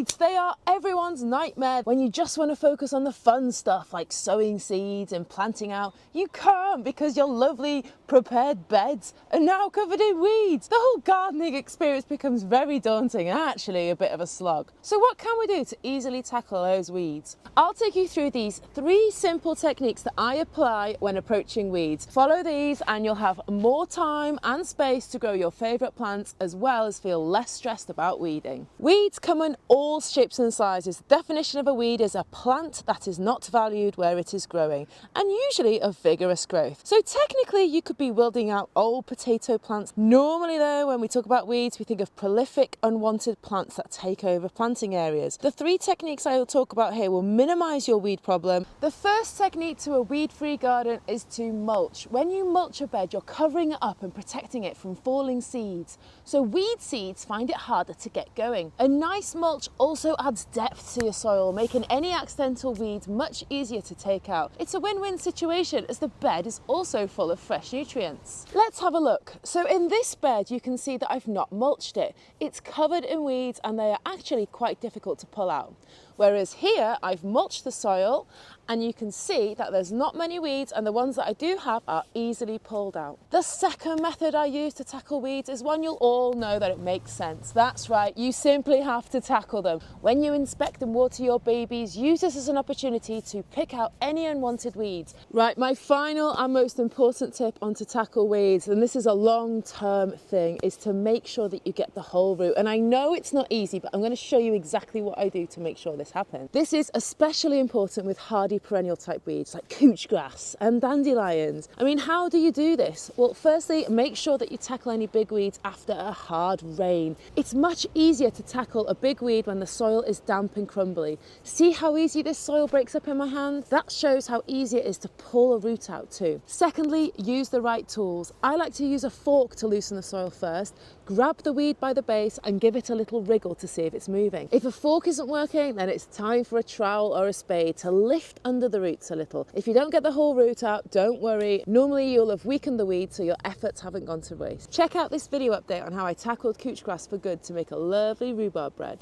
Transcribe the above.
Weeds, they are everyone's nightmare when you just want to focus on the fun stuff like sowing seeds and planting out. You can't because your lovely prepared beds are now covered in weeds. The whole gardening experience becomes very daunting and actually a bit of a slog. So what can we do to easily tackle those weeds? I'll take you through these 3 simple techniques that I apply when approaching weeds. Follow these and you'll have more time and space to grow your favourite plants as well as feel less stressed about weeding. Weeds come in all shapes and sizes. The definition of a weed is a plant that is not valued where it is growing and usually of vigorous growth. So technically you could be weeding out old potato plants. Normally though, when we talk about weeds, we think of prolific unwanted plants that take over planting areas. The 3 techniques I will talk about here will minimise your weed problem. The first technique to a weed-free garden is to mulch. When you mulch a bed, you're covering it up and protecting it from falling seeds. So weed seeds find it harder to get going. A nice mulch also adds depth to your soil, making any accidental weeds much easier to take out. It's a win-win situation as the bed is also full of fresh nutrients. Let's have a look. So in this bed you can see that I've not mulched it. It's covered in weeds and they are actually quite difficult to pull out. Whereas here I've mulched the soil and you can see that there's not many weeds and the ones that I do have are easily pulled out. The second method I use to tackle weeds is one you'll all know that it makes sense. That's right, you simply have to tackle them. When you inspect and water your babies, use this as an opportunity to pick out any unwanted weeds. Right, my final and most important tip on to tackle weeds, and this is a long-term thing, is to make sure that you get the whole root. And I know it's not easy, but I'm going to show you exactly what I do to make sure this happens. This is especially important with hardy perennial type weeds like couch grass and dandelions. I mean, how do you do this? Well, firstly, make sure that you tackle any big weeds after a hard rain. It's much easier to tackle a big weed when the soil is damp and crumbly. See how easy this soil breaks up in my hand? That shows how easy it is to pull a root out too. Secondly, use the right tools. I like to use a fork to loosen the soil first, grab the weed by the base and give it a little wriggle to see if it's moving. If a fork isn't working, then it's time for a trowel or a spade to lift under the roots a little. If you don't get the whole root out, don't worry. Normally you'll have weakened the weed so your efforts haven't gone to waste. Check out this video update on how I tackled couch grass for good to make a lovely rhubarb bread.